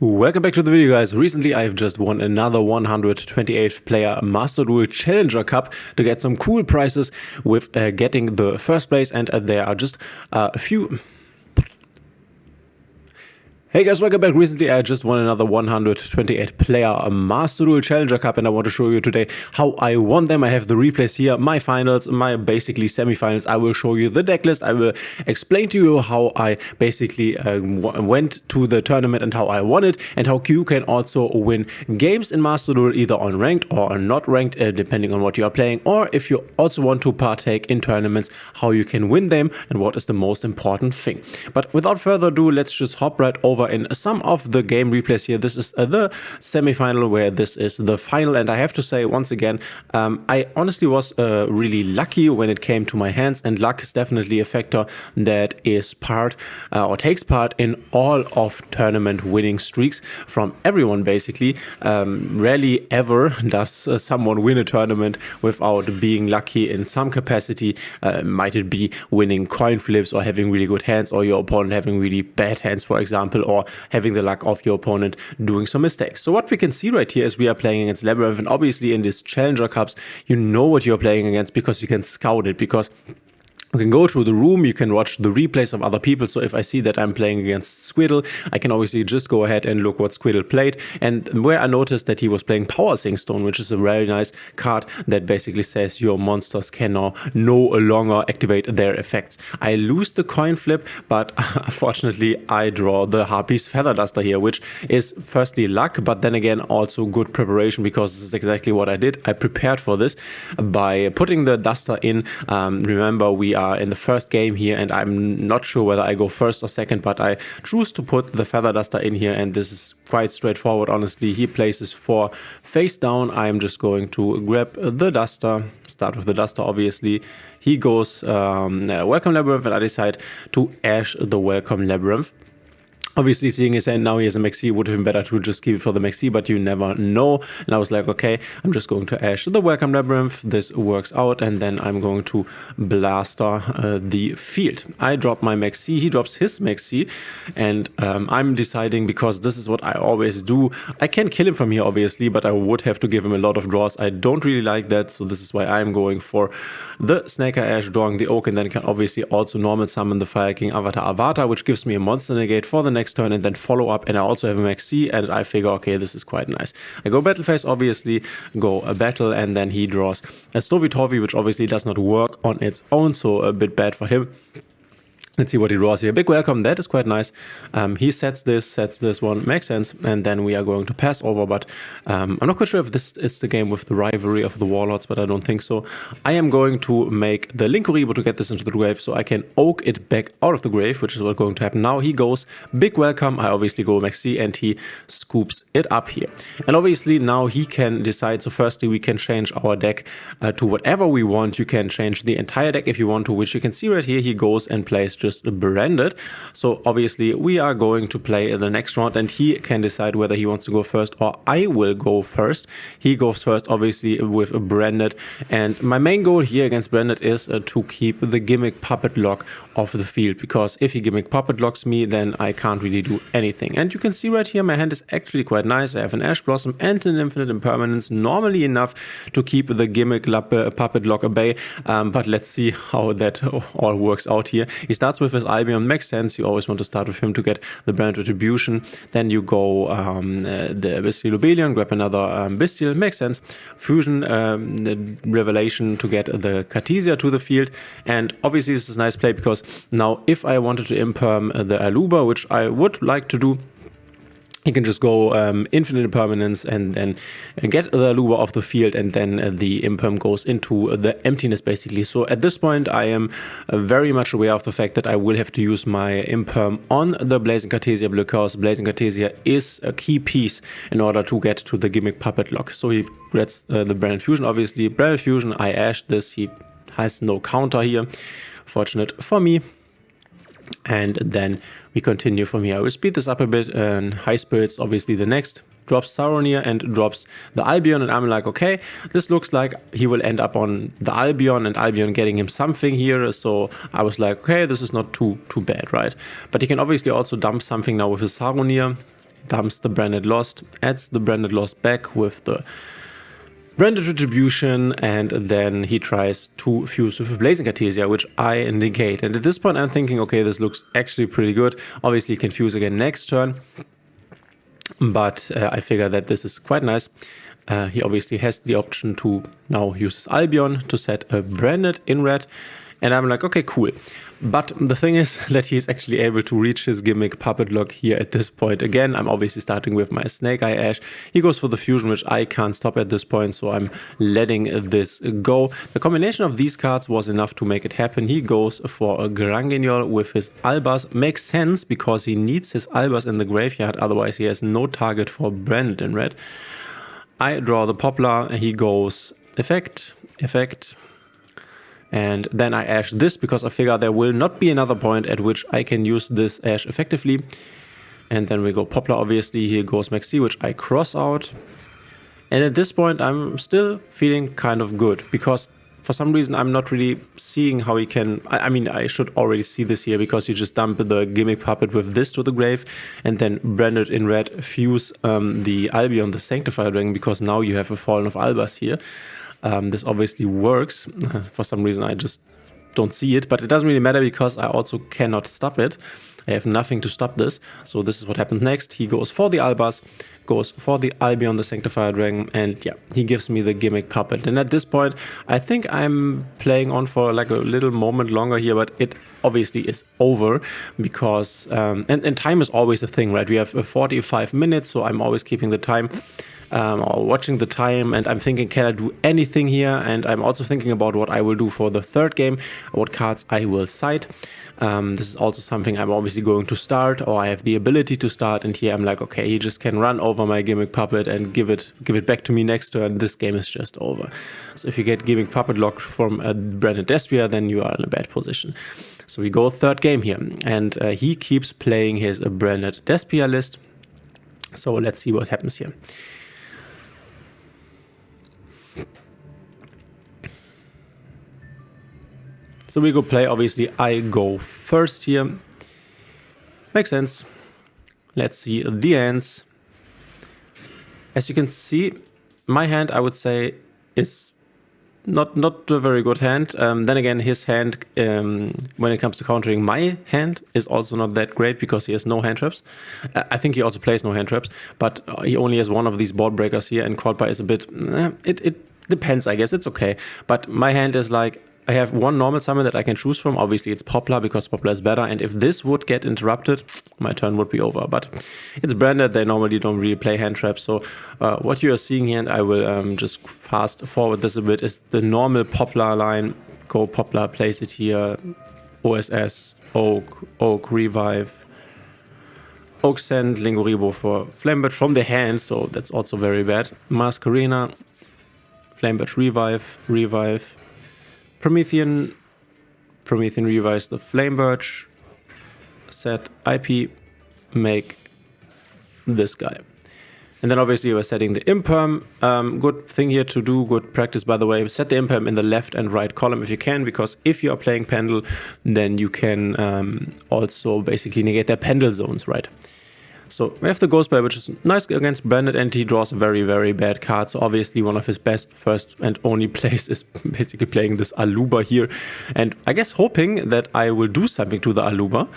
Welcome back to the video, guys. Recently I've just won another 128th player Master Duel Challenger Cup to get some cool prizes with getting the first place, and there are just a few... Hey guys, welcome back. Recently I just won another 128 player Master Duel Challenger Cup, and I want to show you today how I won them. I have the replays here, my finals, my basically semi-finals. I will show you the deck list. I will explain to you how I basically went to the tournament and how I won it, and how you can also win games in Master Duel either on ranked or not ranked, depending on what you are playing, or if you also want to partake in tournaments, how you can win them and what is the most important thing. But without further ado, let's just hop right over in some of the game replays here. This is the semi-final, where this is the final, and I have to say once again, I honestly was really lucky when it came to my hands, and luck is definitely a factor that is part or takes part in all of tournament winning streaks from everyone basically. Rarely ever does someone win a tournament without being lucky in some capacity. Might it be winning coin flips, or having really good hands, or your opponent having really bad hands, for example, or having the luck of your opponent doing some mistakes. So what we can see right here is we are playing against Labyrinth, and obviously in these Challenger Cups you know what you're playing against because you can scout it, because you can go through the room, you can watch the replays of other people. So if I see that I'm playing against Squiddle, I can obviously just go ahead and look what Squiddle played. And where I noticed that he was playing Power Sing Stone, which is a very nice card that basically says your monsters can now no longer activate their effects. I lose the coin flip, but unfortunately I draw the Harpy's Feather Duster here, which is firstly luck, but then again also good preparation, because this is exactly what I did. I prepared for this by putting the Duster in. Remember, we are in the first game here, and I'm not sure whether I go first or second, but I choose to put the Feather Duster in here, and this is quite straightforward, honestly. He places 4 face down. I'm just going to grab the Duster, start with the Duster, obviously. He goes Welcome Labyrinth, and I decide to Ash the Welcome Labyrinth. Obviously, seeing his hand now, he has a Maxi, would have been better to just keep it for the Maxi, but you never know. And I was like, okay, I'm just going to Ash the Welcome Labyrinth. This works out, and then I'm going to Blaster the field. I drop my Maxi, he drops his Maxi, and I'm deciding, because this is what I always do. I can kill him from here, obviously, but I would have to give him a lot of draws. I don't really like that, so this is why I'm going for the Snaker Ash, drawing the Oak, and then can obviously also normal summon the Fire King Avatar, which gives me a monster negate for the next turn, and then follow up, and I also have a Max C, and I figure, okay, this is quite nice. I go Battle Phase, obviously, go a Battle, and then he draws a Stovey, which obviously does not work on its own, so a bit bad for him. Let's see what he draws here. Big Welcome, that is quite nice. He sets this one, makes sense, and then we are going to pass over, but I'm not quite sure if this is the game with the rivalry of the Warlords, but I don't think so. I am going to make the Linkuribo to get this into the grave, so I can Oak it back out of the grave, which is what's going to happen now. He goes Big Welcome, I obviously go Maxi, and he scoops it up here. And obviously now he can decide, so firstly we can change our deck to whatever we want. You can change the entire deck if you want to, which you can see right here. He goes and plays just branded. So obviously we are going to play the next round, and he can decide whether he wants to go first or I will go first. He goes first, obviously, with a branded, and my main goal here against branded is to keep the Gimmick Puppet Lock off the field, because if he Gimmick Puppet Locks me, then I can't really do anything. And you can see right here my hand is actually quite nice. I have an Ash Blossom and an Infinite Impermanence, normally enough to keep the Gimmick Puppet Lock at bay, but let's see how that all works out here. He starts with his Albion, makes sense. You always want to start with him to get the Brand Retribution. Then you go the Bestial Lobelion, grab another Bestial, makes sense. Fusion, the Revelation to get the Cartesia to the field. And obviously this is a nice play, because now if I wanted to imperm the Aluba, which I would like to do, he can just go Infinite Impermanence and then get the Aluba off the field, and then the Imperm goes into the emptiness basically. So at this point I am very much aware of the fact that I will have to use my Imperm on the Blazing Cartesia, because Blazing Cartesia is a key piece in order to get to the Gimmick Puppet Lock. So he gets the Branded Fusion, obviously. Branded Fusion, I Ash this, he has no counter here, fortunate for me. And then we continue from here. I will speed this up a bit, and High Spirits, obviously the next. Drops Saronir and drops the Albion, and I'm like, okay, this looks like he will end up on the Albion, and Albion getting him something here. So I was like, okay, this is not too bad, right? But he can obviously also dump something now with his Saronir. dumps the Branded Lost, adds the Branded Lost back with the Branded Retribution, and then he tries to fuse with Blazing Cartesia, which I negate. And at this point I'm thinking, okay, this looks actually pretty good. Obviously he can fuse again next turn, but I figure that this is quite nice. He obviously has the option to now use his Albion to set a Branded in red, and I'm like, okay, cool. But the thing is that he's actually able to reach his gimmick Puppet Lock here at this point. Again, I'm obviously starting with my Snake Eye Ash. He goes for the fusion, which I can't stop at this point, so I'm letting this go. The combination of these cards was enough to make it happen. He goes for a Granguignol with his Albas. Makes sense because he needs his Albas in the graveyard, otherwise he has no target for Branded in red. I draw the Poplar, he goes effect, effect. And then I Ash this because I figure there will not be another point at which I can use this Ash effectively. And then we go Poplar, obviously. Here goes Maxi, which I cross out. And at this point, I'm still feeling kind of good because for some reason I'm not really seeing how he can. I mean, I should already see this here because you just dump the gimmick puppet with this to the grave and then Branded in red fuse the Albion, the Sanctifier Dragon, because now you have a Fallen of Albas here. This obviously works. For some reason I just don't see it, but it doesn't really matter because I also cannot stop it. I have nothing to stop this. So this is what happens next. He goes for the Albas, goes for the Albion, the Sanctifier Dragon, and yeah, he gives me the gimmick puppet. And at this point, I think I'm playing on for like a little moment longer here, but it obviously is over because, and time is always a thing, right? We have 45 minutes, so I'm always keeping the time. Or watching the time, and I'm thinking, can I do anything here? And I'm also thinking about what I will do for the third game, what cards I will side. This is also something I'm obviously going to start, or I have the ability to start, and here I'm like, okay, he just can run over my gimmick puppet and give it back to me next turn. This game is just over. So if you get gimmick puppet locked from a Branded Despia, then you are in a bad position. So we go third game here, and he keeps playing his Branded Despia list. So let's see what happens here. So we go play, obviously I go first here. Makes sense. Let's see the ends. As you can see, my hand, I would say, is not a very good hand. Then again, his hand, when it comes to countering my hand, is also not that great because he has no hand traps. I think he also plays no hand traps, but he only has one of these board breakers here, and Quadpie is a bit, it depends, I guess. It's okay. But my hand is like, I have one normal summon that I can choose from. Obviously, it's Poplar because Poplar is better. And if this would get interrupted, my turn would be over. But it's Branded. They normally don't really play hand traps. So what you are seeing here, and I will just fast forward this a bit, is the normal Poplar line. Go Poplar, place it here. OSS, Oak, Revive. Oak Send, Lingoribo for Flamebird from the hand. So that's also very bad. Masquerena, Flamebird, Revive. Promethean revives the Flamebird, set IP, make this guy. And then obviously we're setting the Imperm. Good thing here to do, good practice by the way. Set the Imperm in the left and right column if you can, because if you are playing Pendle, then you can also basically negate their Pendle zones, right? So we have the Ghost Bell, which is nice against Branded, and he draws a very, very bad card. So obviously one of his best first and only plays is basically playing this Aluba here. And I guess hoping that I will do something to the Aluba,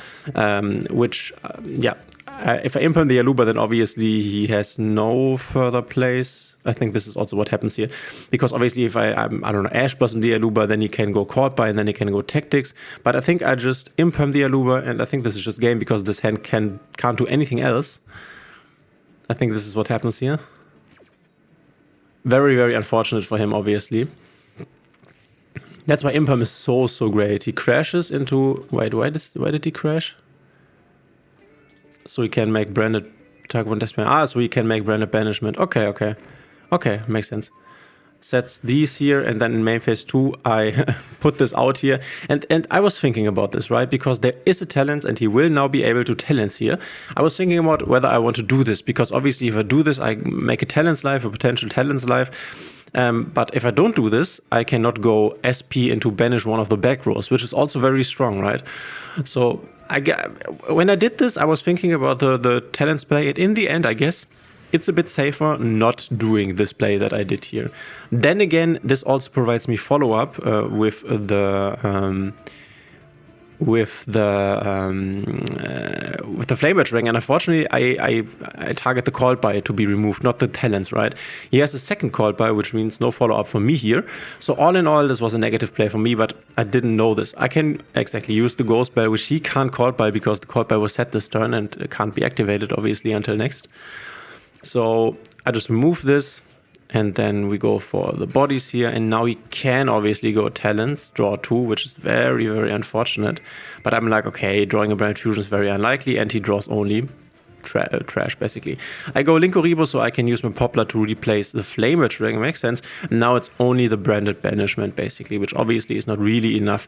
which, yeah. If I imperm the Aluba, then obviously he has no further plays. I think this is also what happens here. Because obviously if I don't know, Ash Blossom the Aluba, then he can go Quadpie and then he can go Tactics. But I think I just imperm the Aluba, and I think this is just game because this hand can't do anything else. I think this is what happens here. Very, very unfortunate for him, obviously. That's why imperm is so great. He crashes into... Wait, why did he crash? So he can make Branded Target 1 Despia. So he can make Branded Banishment. Okay, makes sense. Sets these here, and then in main phase 2, I put this out here. And I was thinking about this, right? Because there is a talent, and he will now be able to talents here. I was thinking about whether I want to do this, because obviously if I do this, I make a talents life, a potential talents life. But if I don't do this, I cannot go SP into banish one of the back rows, which is also very strong, right? So when I did this, I was thinking about the talents play. And in the end, I guess it's a bit safer not doing this play that I did here. Then again, this also provides me follow-up with the Flamewatch ring, and unfortunately I target the called by to be removed, not the talents, right? He has a second called by, which means no follow-up for me here. So all in all, this was a negative play for me, but I didn't know this. I can exactly use the ghost bell, which he can't call by because the called by was set this turn and it can't be activated obviously until next. So I just remove this. And then we go for the bodies here. And now he can obviously go talents, draw 2, which is very, very unfortunate. But I'm like, okay, drawing a Brand Fusion is very unlikely. And he draws only trash, basically. I go Linkuriboh so I can use my Poplar to replace the Flamewatch ring. It makes sense. And now it's only the Branded Banishment, basically, which obviously is not really enough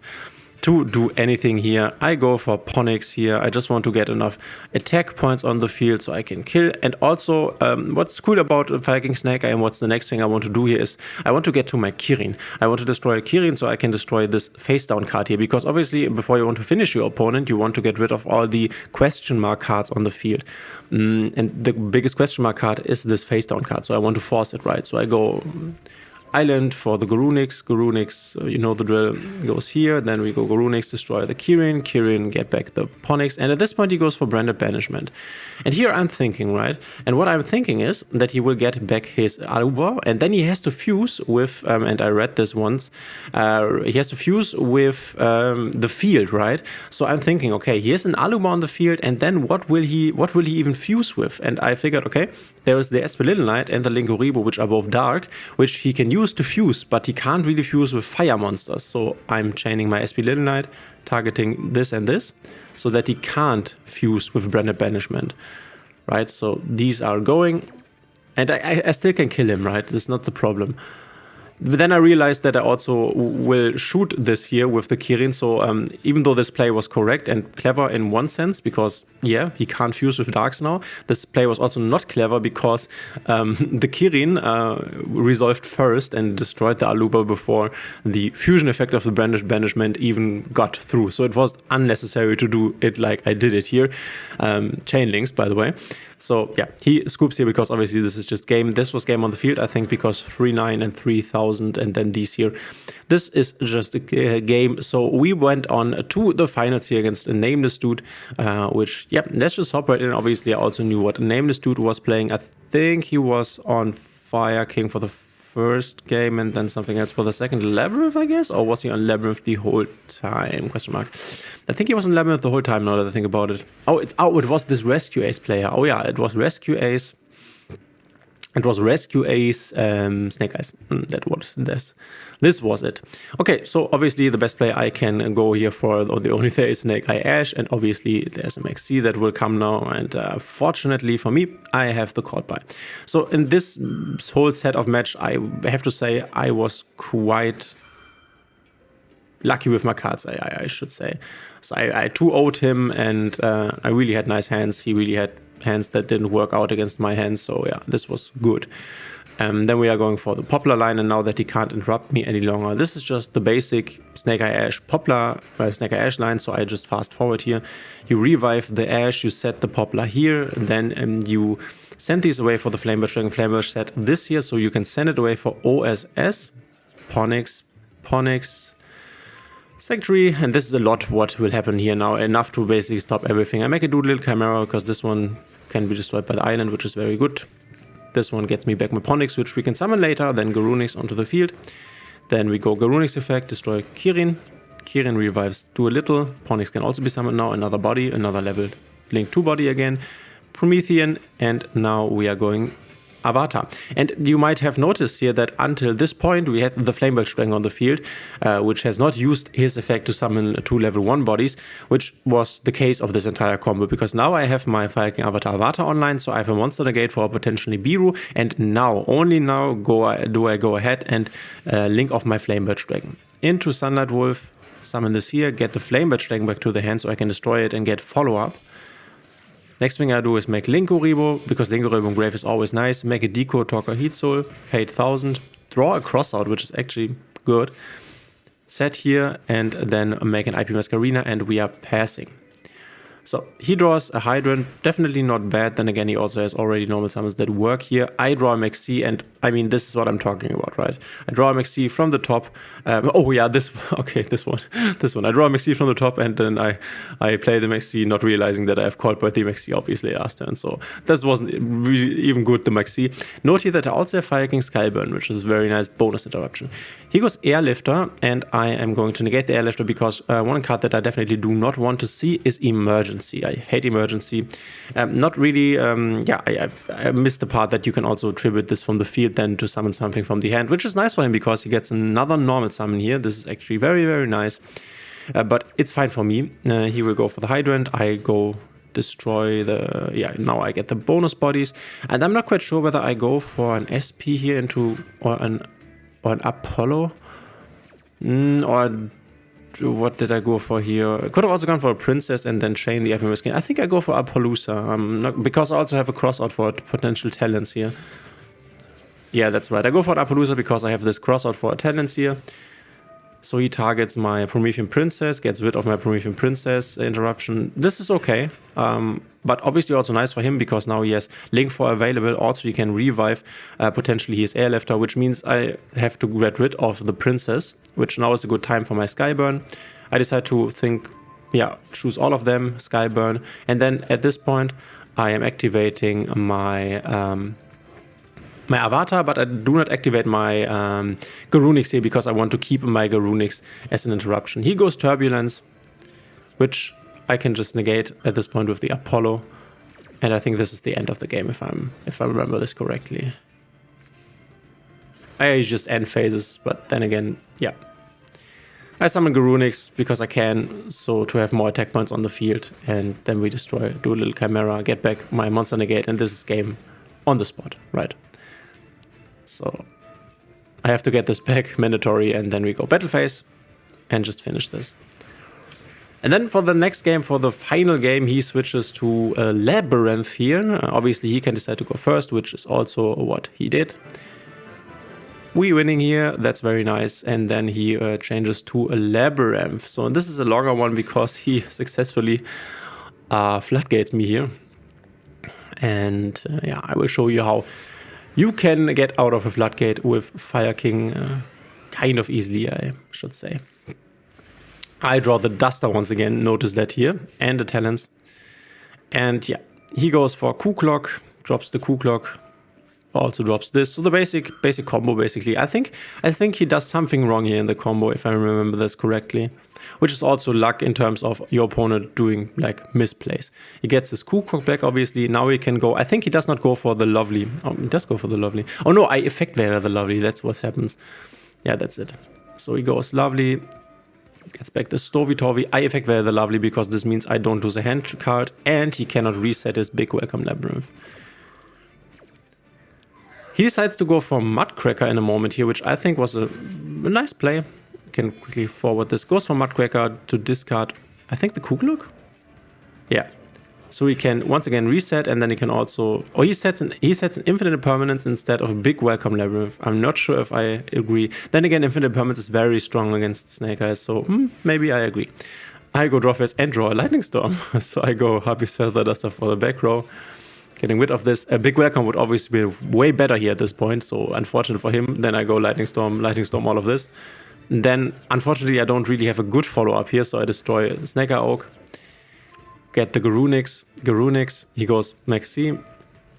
to do anything here. I go for Ponix here. I just want to get enough attack points on the field so I can kill. And also, what's cool about Viking Snake Eye and what's the next thing I want to do here is I want to get to my Kirin. I want to destroy Kirin so I can destroy this face down card here, because obviously before you want to finish your opponent, you want to get rid of all the question mark cards on the field. And the biggest question mark card is this face down card, so I want to force it, right? So I go Island for the Garunix. Garunix, you know the drill, goes here. Then we go Garunix, destroy the Kirin. Kirin, get back the Ponix. And at this point, he goes for Branded Banishment. And here I'm thinking, right? And what I'm thinking is that he will get back his Alubar. And then he has to fuse with, and I read this once, he has to fuse with the field, right? So I'm thinking, okay, here's an Alubar on the field. And then what will he even fuse with? And I figured, okay, there is the Esper Little Knight and the Linkuriboh, which are both dark, which he can use to fuse, but he can't really fuse with fire monsters. So I'm chaining my SP Little Knight, targeting this and this, so that he can't fuse with Branded Banishment, right? So these are going, and I still can kill him, right? That's not the problem. But then I realized that I also will shoot this here with the Kirin. So even though this play was correct and clever in one sense, because yeah, he can't fuse with darks now, this play was also not clever because the Kirin resolved first and destroyed the Alubar before the fusion effect of the Branded Banishment even got through. So it was unnecessary to do it like I did it here. Chain links, by the way. So yeah, he scoops here because obviously this is just game. This was game on the field, I think, because 3-9 and 3,000, and then these here. This is just a game. So we went on to the finals here against a Nameless Dude, which, yeah, let's just hop right in. Obviously, I also knew what a Nameless Dude was playing. I think he was on Fire King for the first game and then something else for the second. Labyrinth, I guess? Or was he on Labyrinth the whole time? Question mark. I think he was on Labyrinth the whole time, now that I think about it. Oh, it was this Rescue Ace player. Oh yeah, it was Rescue Ace. It was Rescue Ace Snake Eyes. That was this. This was it. Okay, so obviously the best play I can go here for, or the only there is Snake Eye Ash, and obviously there's a Maxi that will come now, and fortunately for me, I have the caught by. So in this whole set of match, I have to say I was quite lucky with my cards, I should say. So I 2-0'd him, and I really had nice hands. He really had hands that didn't work out against my hands, so yeah, this was good. Then we are going for the Poplar line, and now that he can't interrupt me any longer, this is just the basic Snake Eye Ash Poplar, Snake Eye Ash line, so I just fast forward here. You revive the Ash, you set the Poplar here, and then you send these away for the Flamewatch Dragon. Flamewatch set this here, so you can send it away for OSS, Ponix, Sanctuary, and this is a lot what will happen here now, enough to basically stop everything. I make a Doodle Chimera because this one can be destroyed by the island, which is very good. This one gets me back my Ponix, which we can summon later, then Garunix onto the field. Then we go Garunix effect, destroy Kirin. Kirin revives, do a little. Ponix can also be summoned now, another body, another level Link 2 body again. Promethean, and now we are going Avatar. And you might have noticed here that until this point we had the Flamewatch Dragon on the field, which has not used his effect to summon 2 level 1 bodies, which was the case of this entire combo, because now I have my Fire King Avatar online, so I have a monster negate for potentially Biru, and now, only now, do I go ahead and link off my Flamewatch Dragon. Into Sunlight Wolf, summon this here, get the Flamewatch Dragon back to the hand so I can destroy it and get follow-up. Next thing I do is make Linkuriboh, because Linkuriboh Grave is always nice. Make a Deco Talker Heat Soul, pay 1000. draw a crossout, which is actually good. Set here and then make an IP Masquerina, and we are passing. So he draws a Hydrant, definitely not bad. Then again, he also has already normal summons that work here. I draw a Maxi, and I mean, this is what I'm talking about, right? I draw a Maxi from the top. Oh yeah, this one. I draw a Maxi from the top, and then I play the Maxi, not realizing that I have called by the Maxi, obviously, last turn. So this wasn't really even good, the Maxi. Note here that I also have Fire King Skyburn, which is a very nice bonus interruption. He goes Airlifter, and I am going to negate the Airlifter because one card that I definitely do not want to see is Emergency. I hate Emergency. Not really, I missed the part that you can also tribute this from the field then to summon something from the hand, which is nice for him because he gets another normal summon here. This is actually very, very nice. But it's fine for me. He will go for the Hydrant. I go destroy the... Yeah, now I get the bonus bodies. And I'm not quite sure whether I go for an SP here into... or an Apollo. Or what did I go for here? I could have also gone for a Princess and then chain the Epic Skin. I think I go for Appaloosa. Because I also have a crossout for potential talents here. Yeah, that's right. I go for an Appaloosa because I have this crossout for talents here. So he targets my Promethean Princess, gets rid of my Promethean Princess interruption. This is okay. But obviously also nice for him because now he has Link 4 available. Also he can revive potentially his Airlifter, which means I have to get rid of the Princess, which now is a good time for my Skyburn. I decide to choose all of them, Skyburn. And then at this point I am activating my my Avatar, but I do not activate my Garunix here because I want to keep my Garunix as an interruption. He goes Turbulence, which I can just negate at this point with the Apollo. And I think this is the end of the game if I remember this correctly. I just end phases, but then again, yeah. I summon Garunix because I can, so to have more attack points on the field, and then we destroy, do a little Chimera, get back my monster negate, and this is game on the spot, right? So I have to get this back, mandatory, and then we go battle phase and just finish this. And then for the next game, for the final game, he switches to a Labyrinth here. Obviously, he can decide to go first, which is also what he did. We winning here, that's very nice. And then he changes to a Labyrinth. So this is a longer one because he successfully floodgates me here. And yeah, I will show you how you can get out of a floodgate with Fire King kind of easily, I should say. I draw the Duster once again, notice that here, and the talents. And yeah, he goes for Coup Clock, drops the Coup Clock, also drops this. So the basic combo basically. I think he does something wrong here in the combo, if I remember this correctly. Which is also luck in terms of your opponent doing like misplays. He gets his Coup Clock back, obviously. Now he can go. I think he does not go for the Lovely. Oh, he does go for the Lovely. Oh no, I effect Veiler the Lovely. That's what happens. Yeah, that's it. So he goes Lovely. Gets back the Stovey. I effect Veiler the Lovely because this means I don't lose a hand card. And he cannot reset his big Welcome Labyrinth. He decides to go for Mudcracker in a moment here, which I think was a nice play. Can quickly forward this. Goes for Mudcracker to discard, I think, the Coup Clock? Yeah. So he can once again reset, and then he can also... Oh, he sets an Infinite Permanence instead of a big Welcome Labyrinth. I'm not sure if I agree. Then again, Infinite Permanence is very strong against Snake Eyes, so maybe I agree. I go draw phase and draw a Lightning Storm. So I go Harpy's Feather Duster for the back row. Getting rid of this. A big Welcome would obviously be way better here at this point, so unfortunate for him. Then I go Lightning Storm, all of this. Then, unfortunately, I don't really have a good follow-up here, so I destroy Snake Eye Oak. Get the Garunix, he goes Maxi.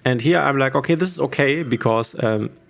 And here I'm like, okay, this is okay, because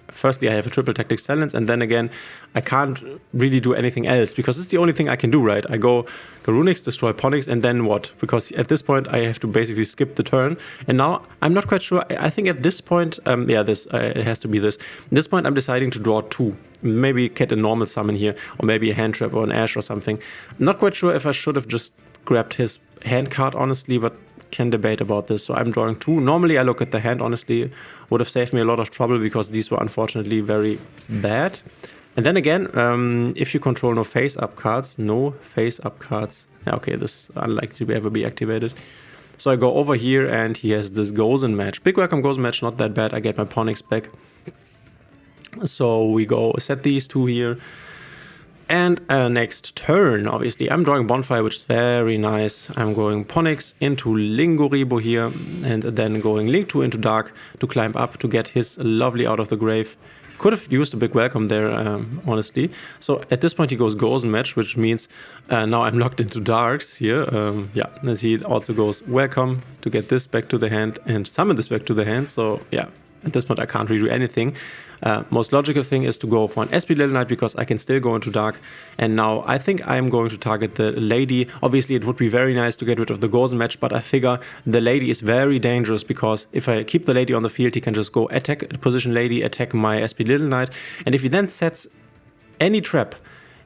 firstly I have a triple tactic silence, and then again, I can't really do anything else, because it's the only thing I can do, right? I go Garunix, destroy Ponix, and then what? Because at this point, I have to basically skip the turn. And now, I'm not quite sure, I think at this point, it has to be this. At this point, I'm deciding to draw 2. Maybe get a normal summon here, or maybe a hand trap or an ash or something. I'm not quite sure if I should have just grabbed his hand card, honestly, but can debate about this. So I'm drawing 2. Normally I look at the hand, honestly. Would have saved me a lot of trouble because these were unfortunately very bad. And then again, if you control no face-up cards. Yeah, okay, this is unlikely to ever be activated. So I go over here and he has this Gozen match. Big Welcome Gozen match, not that bad. I get my Ponix back. So we go set these two here. And next turn, obviously, I'm drawing Bonfire, which is very nice. I'm going Ponix into Lingoribo here, and then going Link 2 into Dark to climb up to get his lovely Out of the Grave. Could have used a big welcome there, honestly. So at this point he goes Gozen Match, which means now I'm locked into Darks here. Yeah, and he also goes Welcome to get this back to the hand and summon this back to the hand. So yeah, at this point I can't redo anything. Most logical thing is to go for an SP Little Knight because I can still go into Dark. And now I think I'm going to target the Lady. Obviously it would be very nice to get rid of the Gozen Match, but I figure the Lady is very dangerous because if I keep the Lady on the field, he can just go attack position Lady, attack my SP Little Knight. And if he then sets any trap,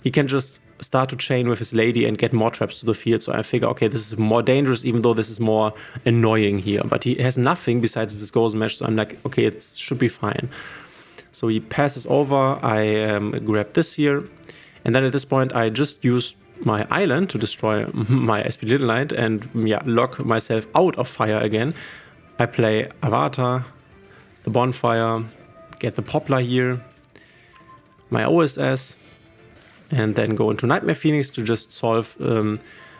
he can just start to chain with his Lady and get more traps to the field. So I figure, okay, this is more dangerous, even though this is more annoying here. But he has nothing besides this Gozen Match, so I'm like, okay, it should be fine. So he passes over, I grab this here, and then at this point I just use my island to destroy my SP Little Knight and yeah, lock myself out of fire again. I play Avatar, the Bonfire, get the Poplar here, my OSS, and then go into Nightmare Phoenix to just solve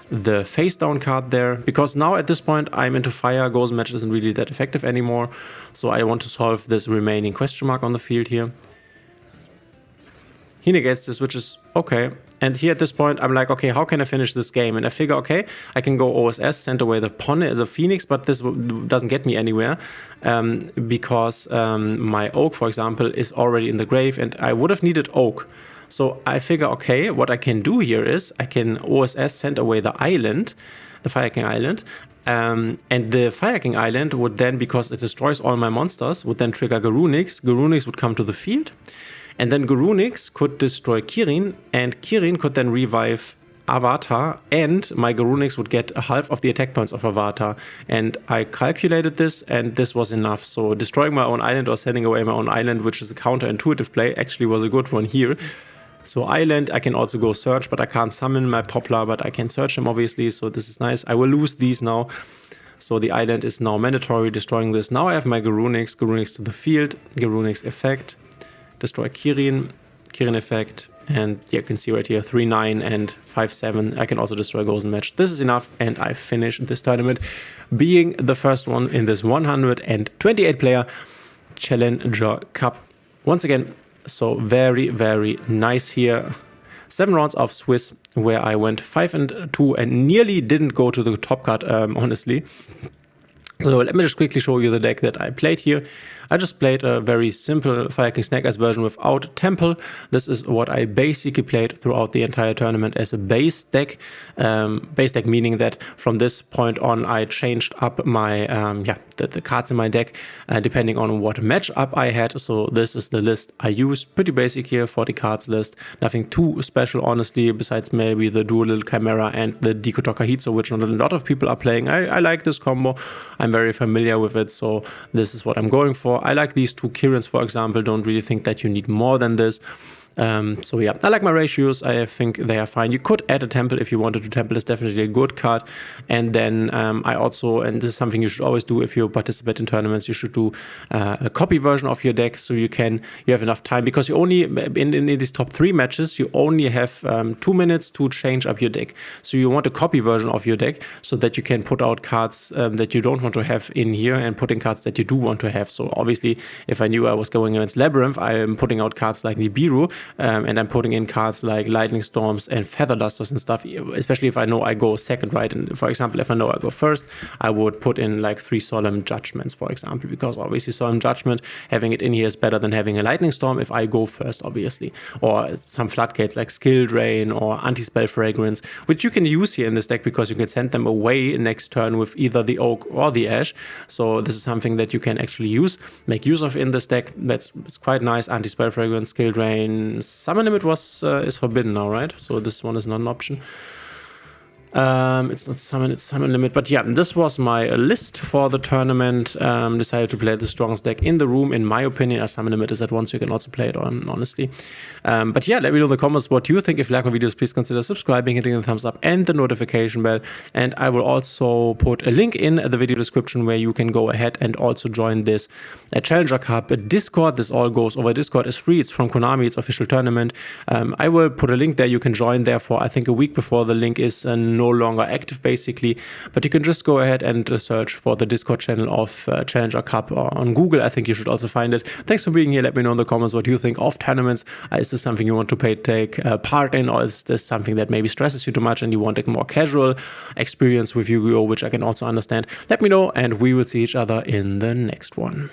the face down card there, because now at this point I'm into fire. Gozen Match isn't really that effective anymore, so I want to solve this remaining question mark on the field here. He negates this, which is okay, and here at this point I'm like, okay, how can I finish this game? And I figure, okay, I can go OSS, send away the Phoenix, but this doesn't get me anywhere because my Oak, for example, is already in the grave, and I would have needed Oak. So I figure, okay, what I can do here is I can OSS send away the island, the Fire King Island, and the Fire King Island would then, because it destroys all my monsters, would then trigger Garunix. Garunix would come to the field, and then Garunix could destroy Kirin, and Kirin could then revive Avatar, and my Garunix would get a half of the attack points of Avatar. And I calculated this, and this was enough. So destroying my own island or sending away my own island, which is a counterintuitive play, actually was a good one here. So island, I can also go search, but I can't summon my Poplar, but I can search him obviously, so this is nice. I will lose these now. So the island is now mandatory, destroying this. Now I have my Garunix, Garunix to the field, Garunix effect, destroy Kirin, Kirin effect, and you can see right here 3-9 and 5-7. I can also destroy Gozen Match. This is enough, and I finish this tournament being the first one in this 128 player Challenger Cup. Once again, so very, very nice here. 7 rounds of Swiss, where I went 5-2 and nearly didn't go to the top card, honestly. So let me just quickly show you the deck that I played here. I just played a very simple Fire King Snake Eyes version without Temple. This is what I basically played throughout the entire tournament as a base deck. Base deck meaning that from this point on I changed up my the cards in my deck depending on what matchup I had. So this is the list I used. Pretty basic here, 40 cards list. Nothing too special, honestly, besides maybe the Dual Little Chimera and the Dikoto Kahitsu, which not a lot of people are playing. I like this combo. I'm very familiar with it, so this is what I'm going for. I like these 2 Kirins, for example. Don't really think that you need more than this. So yeah, I like my ratios. I think they are fine. You could add a Temple if you wanted to. Temple is definitely a good card. And then I also, and this is something you should always do if you participate in tournaments, you should do a copy version of your deck so you have enough time, because you only, in these top 3 matches, you only have 2 minutes to change up your deck. So you want a copy version of your deck so that you can put out cards that you don't want to have in here and put in cards that you do want to have. So obviously, if I knew I was going against Labyrinth, I am putting out cards like Nibiru, and I'm putting in cards like Lightning Storms and Feather Dusters and stuff, especially if I know I go second, right? And for example, if I know I go first, I would put in like 3 Solemn Judgments, for example, because obviously Solemn Judgment, having it in here is better than having a Lightning Storm if I go first, obviously. Or some Floodgates like Skill Drain or Anti-Spell Fragrance, which you can use here in this deck because you can send them away next turn with either the Oak or the Ash. So this is something that you can actually make use of in this deck. It's quite nice. Anti-Spell Fragrance, Skill Drain, Summon Limit is forbidden now, right? So this one is not an option. It's not summon, it's summon limit. But yeah, this was my list for the tournament. Decided to play the strongest deck in the room, in my opinion, as summon limit is at once. You can also play it on, honestly. But yeah, let me know in the comments what you think. If you like my videos, please consider subscribing, hitting the thumbs up and the notification bell. And I will also put a link in the video description where you can go ahead and also join this Challenger Cup Discord. This all goes over Discord. It's free. It's from Konami. It's official tournament. I will put a link there. You can join there for, I think, a week before the link is no longer active, basically. But you can just go ahead and search for the Discord channel of Challenger Cup on Google. I think you should also find it. Thanks for being here. Let me know in the comments what you think of tournaments. Is this something you want to take part in, or is this something that maybe stresses you too much and you want a more casual experience with Yu-Gi-Oh, which I can also understand? Let me know, and we will see each other in the next one.